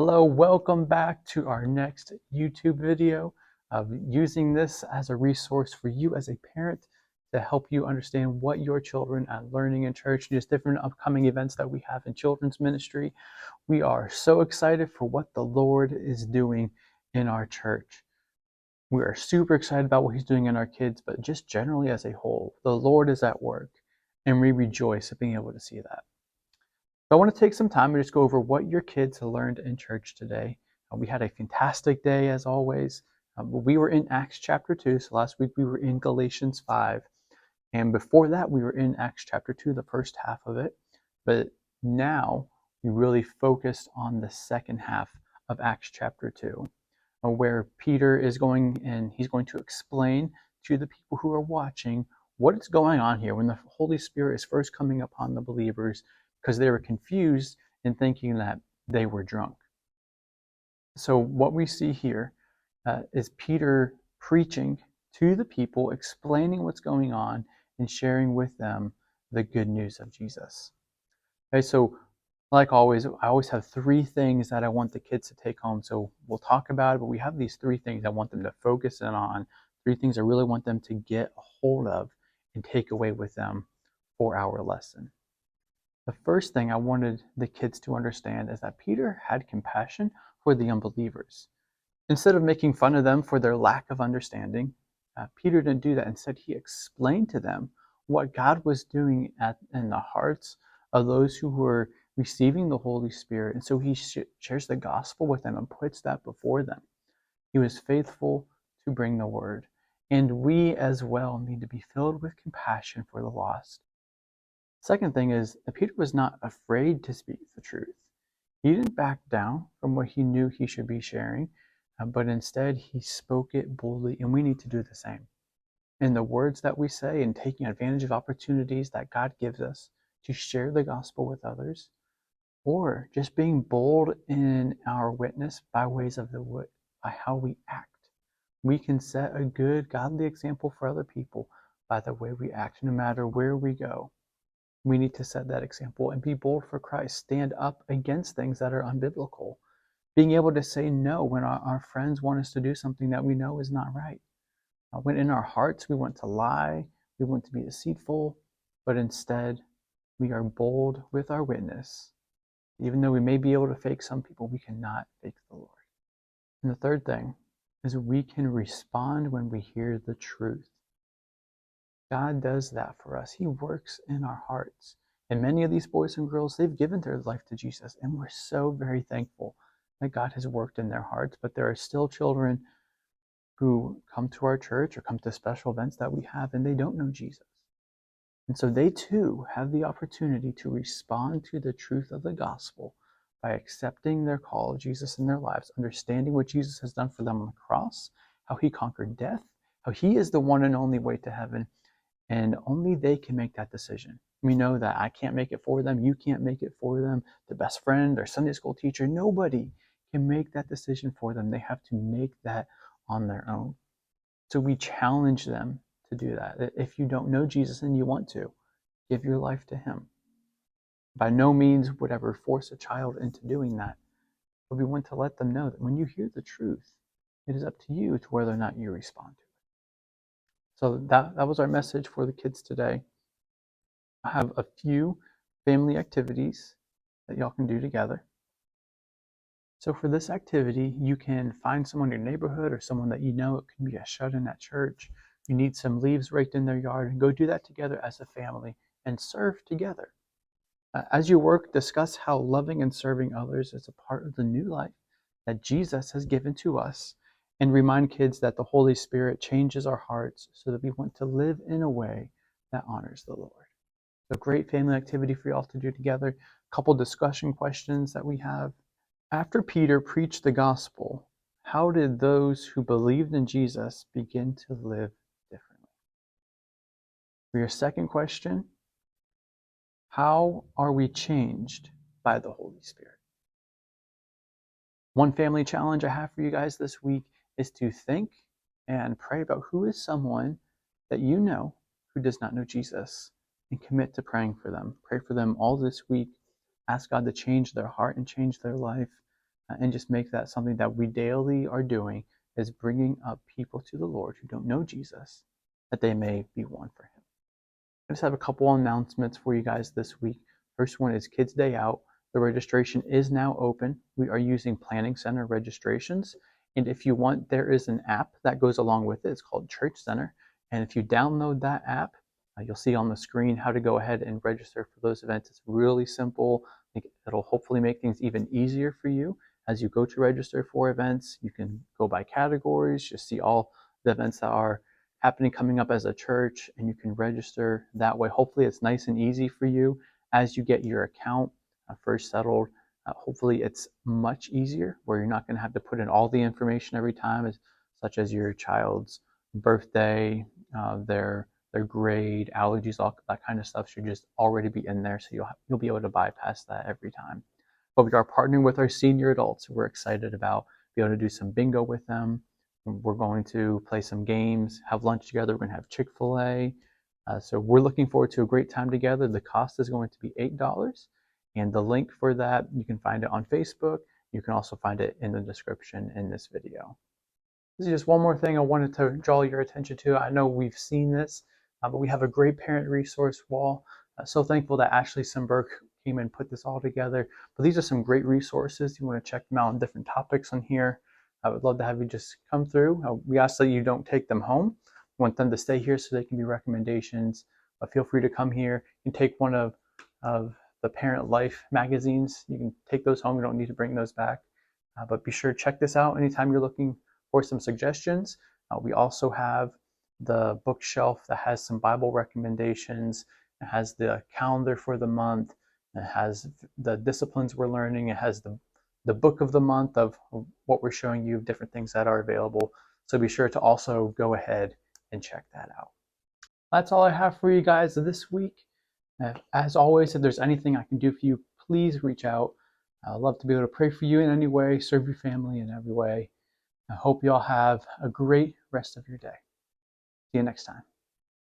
Hello, welcome back to our next YouTube video of using this as a resource for you as a parent to help you understand what your children are learning in church, just different upcoming events that we have in children's ministry. We are so excited for what the Lord is doing in our church. We are super excited about what He's doing in our kids, but just generally as a whole, the Lord is at work, and we rejoice at being able to see that. So I want to take some time and just go over what your kids learned in church today. We had a fantastic day as always. We were in Acts chapter 2. So last week we were in Galatians 5. And before that we were in Acts chapter 2, the first half of it. But now we really focused on the second half of Acts chapter 2, where Peter is going and he's going to explain to the people who are watching what is going on here when the Holy Spirit is first coming upon the believers, because they were confused in thinking that they were drunk. So what we see here is Peter preaching to the people, explaining what's going on, and sharing with them the good news of Jesus. Okay, so like always, I always have three things that I want the kids to take home. So we'll talk about it, but we have these three things I want them to focus in on, three things I really want them to get a hold of and take away with them for our lesson. The first thing I wanted the kids to understand is that Peter had compassion for the unbelievers. Instead of making fun of them for their lack of understanding, Peter didn't do that. Instead, he explained to them what God was doing in the hearts of those who were receiving the Holy Spirit. And so he shares the gospel with them and puts that before them. He was faithful to bring the word. And we as well need to be filled with compassion for the lost. Second thing is that Peter was not afraid to speak the truth. He didn't back down from what he knew he should be sharing, but instead he spoke it boldly, and we need to do the same. In the words that we say and taking advantage of opportunities that God gives us to share the gospel with others, or just being bold in our witness by ways of by how we act. We can set a good, godly example for other people by the way we act, no matter where we go. We need to set that example and be bold for Christ. Stand up against things that are unbiblical. Being able to say no when our friends want us to do something that we know is not right. When in our hearts we want to lie, we want to be deceitful, but instead we are bold with our witness. Even though we may be able to fake some people, we cannot fake the Lord. And the third thing is we can respond when we hear the truth. God does that for us. He works in our hearts. And many of these boys and girls, they've given their life to Jesus, and we're so very thankful that God has worked in their hearts. But there are still children who come to our church or come to special events that we have, and they don't know Jesus. And so they too have the opportunity to respond to the truth of the gospel by accepting their call of Jesus in their lives, understanding what Jesus has done for them on the cross, how he conquered death, how he is the one and only way to heaven, and only they can make that decision. We know that I can't make it for them. You can't make it for them. The best friend, their Sunday school teacher, nobody can make that decision for them. They have to make that on their own. So we challenge them to do that. If you don't know Jesus and you want to, give your life to him. By no means would ever force a child into doing that, but we want to let them know that when you hear the truth, it is up to you to whether or not you respond to it. So that was our message for the kids today. I have a few family activities that y'all can do together. So for this activity, you can find someone in your neighborhood or someone that you know. It can be a shut-in at church. You need some leaves raked in their yard, and go do that together as a family and serve together. As you work, discuss how loving and serving others is a part of the new life that Jesus has given to us, and remind kids that the Holy Spirit changes our hearts so that we want to live in a way that honors the Lord. So great family activity for y'all to do together. A couple discussion questions that we have. After Peter preached the gospel, how did those who believed in Jesus begin to live differently? For your second question, how are we changed by the Holy Spirit? One family challenge I have for you guys this week is to think and pray about who is someone that you know who does not know Jesus, and commit to praying for them. Pray for them all this week. Ask God to change their heart and change their life, and just make that something that we daily are doing, is bringing up people to the Lord who don't know Jesus, that they may be won for him. I just have a couple announcements for you guys this week. First one is Kids Day Out. The registration is now open. We are using Planning Center registrations. And if you want, there is an app that goes along with it. It's called Church Center. And if you download that app, you'll see on the screen how to go ahead and register for those events. It's really simple. It'll hopefully make things even easier for you as you go to register for events. You can go by categories, just see all the events that are happening coming up as a church, and you can register that way. Hopefully it's nice and easy for you as you get your account first settled. Hopefully it's much easier where you're not going to have to put in all the information every time, such as your child's birthday, their grade, allergies, all that kind of stuff should just already be in there, so you'll be able to bypass that every time. But we are partnering with our senior adults. We're excited about being able to do some bingo with them. We're going to play some games, have lunch together. We're going to have Chick-fil-A. So we're looking forward to a great time together. The cost is going to be $8. And the link for that, you can find it on Facebook. You can also find it in the description in this video. This is just one more thing I wanted to draw your attention to. I know we've seen this, but we have a great parent resource wall. So thankful that Ashley Simberg came and put this all together. But these are some great resources. You want to check them out on different topics on here. I would love to have you just come through. We ask that you don't take them home. We want them to stay here so they can be recommendations. But feel free to come here. You can take one of the Parent Life magazines. You can take those home. You don't need to bring those back. But be sure to check this out anytime you're looking for some suggestions. We also have the bookshelf that has some Bible recommendations. It has the calendar for the month. It has the disciplines we're learning. It has the book of the month of what we're showing you, different things that are available. So be sure to also go ahead and check that out. That's all I have for you guys this week. As always, if there's anything I can do for you, please reach out. I'd love to be able to pray for you in any way, serve your family in every way. I hope you all have a great rest of your day. See you next time.